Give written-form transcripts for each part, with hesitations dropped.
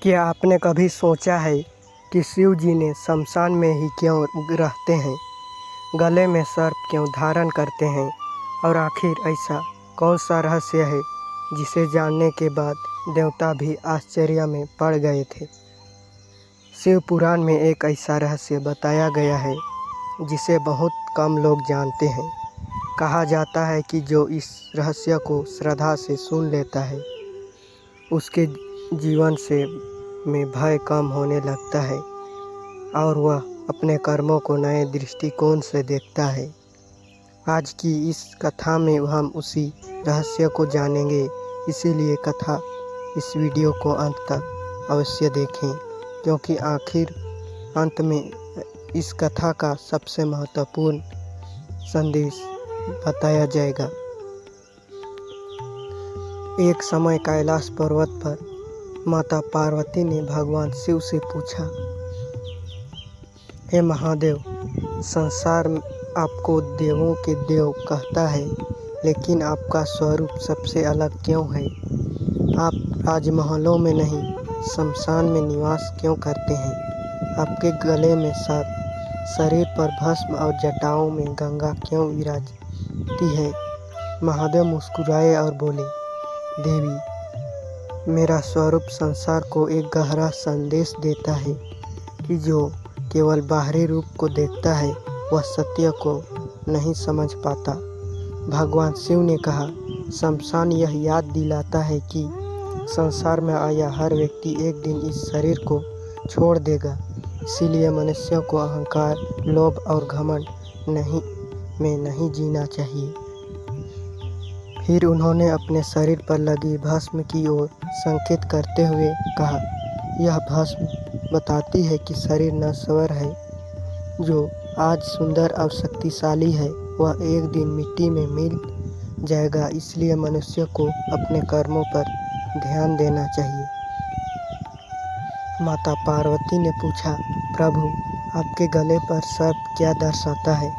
क्या आपने कभी सोचा है कि शिव जी ने शमशान में ही क्यों रहते हैं, गले में सर्प क्यों धारण करते हैं और आखिर ऐसा कौन सा रहस्य है जिसे जानने के बाद देवता भी आश्चर्य में पड़ गए थे। शिव पुराण में एक ऐसा रहस्य बताया गया है जिसे बहुत कम लोग जानते हैं। कहा जाता है कि जो इस रहस्य को श्रद्धा से सुन लेता है उसके जीवन से में भय कम होने लगता है और वह अपने कर्मों को नए दृष्टिकोण से देखता है। आज की इस कथा में हम उसी रहस्य को जानेंगे, इसीलिए कथा इस वीडियो को अंत तक अवश्य देखें, क्योंकि आखिर अंत में इस कथा का सबसे महत्वपूर्ण संदेश बताया जाएगा। एक समय कैलाश पर्वत पर माता पार्वती ने भगवान शिव से पूछा, हे महादेव, संसार आपको देवों के देव कहता है, लेकिन आपका स्वरूप सबसे अलग क्यों है? आप राजमहलों में नहीं, शमशान में निवास क्यों करते हैं? आपके गले में सर्प, शरीर पर भस्म और जटाओं में गंगा क्यों विराजती है? महादेव मुस्कुराए और बोले, देवी, मेरा स्वरूप संसार को एक गहरा संदेश देता है कि जो केवल बाहरी रूप को देखता है वह सत्य को नहीं समझ पाता। भगवान शिव ने कहा, शमशान यह याद दिलाता है कि संसार में आया हर व्यक्ति एक दिन इस शरीर को छोड़ देगा, इसीलिए मनुष्यों को अहंकार, लोभ और घमंड नहीं जीना चाहिए। फिर उन्होंने अपने शरीर पर लगी भस्म की ओर संकेत करते हुए कहा, यह भस्म बताती है कि शरीर नश्वर है। जो आज सुंदर और शक्तिशाली है वह एक दिन मिट्टी में मिल जाएगा, इसलिए मनुष्य को अपने कर्मों पर ध्यान देना चाहिए। माता पार्वती ने पूछा, प्रभु, आपके गले पर सर्प क्या दर्शाता है?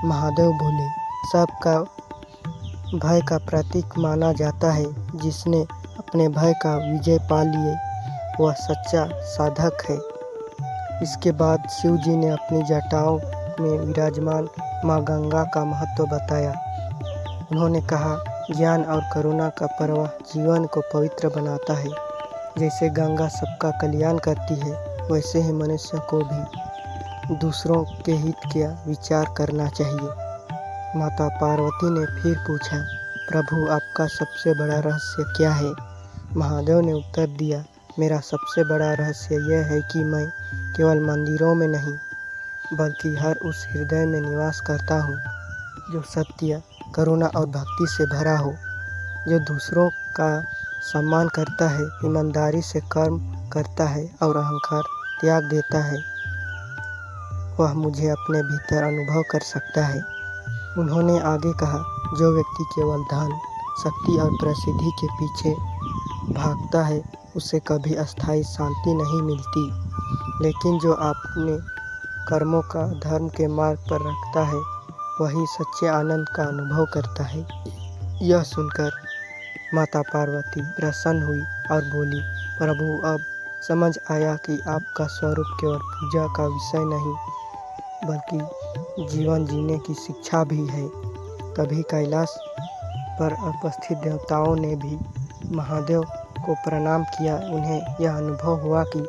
महादेव बोले, सर्प का भय का प्रतीक माना जाता है। जिसने अपने भय का विजय पा लिए वह सच्चा साधक है। इसके बाद शिव जी ने अपनी जटाओं में विराजमान माँ गंगा का महत्व बताया। उन्होंने कहा, ज्ञान और करुणा का प्रवाह जीवन को पवित्र बनाता है। जैसे गंगा सबका कल्याण करती है, वैसे ही मनुष्य को भी दूसरों के हित का विचार करना चाहिए। माता पार्वती ने फिर पूछा, प्रभु, आपका सबसे बड़ा रहस्य क्या है? महादेव ने उत्तर दिया, मेरा सबसे बड़ा रहस्य यह है कि मैं केवल मंदिरों में नहीं बल्कि हर उस हृदय में निवास करता हूँ जो सत्य, करुणा और भक्ति से भरा हो, जो दूसरों का सम्मान करता है, ईमानदारी से कर्म करता है और अहंकार त्याग देता है। वह मुझे अपने भीतर अनुभव कर सकता है। उन्होंने आगे कहा, जो व्यक्ति केवल धन, शक्ति और प्रसिद्धि के पीछे भागता है उसे कभी अस्थायी शांति नहीं मिलती, लेकिन जो अपने कर्मों का धर्म के मार्ग पर रखता है वही सच्चे आनंद का अनुभव करता है। यह सुनकर माता पार्वती प्रसन्न हुई और बोली, प्रभु, अब समझ आया कि आपका स्वरूप केवल पूजा का विषय नहीं बल्कि जीवन जीने की शिक्षा भी है। तभी कैलाश पर उपस्थित देवताओं ने भी महादेव को प्रणाम किया। उन्हें यह अनुभव हुआ कि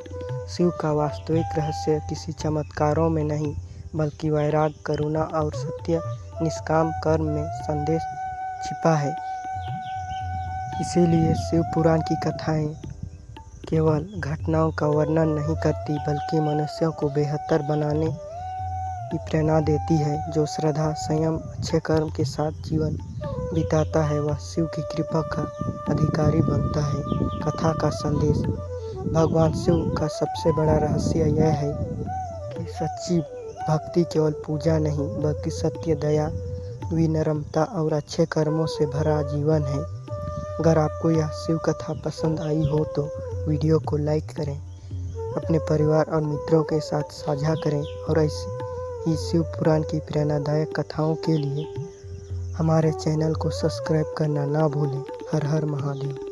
शिव का वास्तविक रहस्य किसी चमत्कारों में नहीं बल्कि वैराग्य, करुणा और सत्य निष्काम कर्म में संदेश छिपा है। इसीलिए शिव पुराण की कथाएं केवल घटनाओं का वर्णन नहीं करती बल्कि मनुष्यों को बेहतर बनाने की प्रेरणा देती है। जो श्रद्धा, संयम, अच्छे कर्म के साथ जीवन बिताता है वह शिव की कृपा का अधिकारी बनता है। कथा का संदेश, भगवान शिव का सबसे बड़ा रहस्य यह है कि सच्ची भक्ति केवल पूजा नहीं बल्कि सत्य, दया, विनम्रता और अच्छे कर्मों से भरा जीवन है। अगर आपको यह शिव कथा पसंद आई हो तो वीडियो को लाइक करें, अपने परिवार और मित्रों के साथ साझा करें और ऐसे ही शिव पुराण की प्रेरणादायक कथाओं के लिए हमारे चैनल को सब्सक्राइब करना ना भूलें। हर हर महादेव।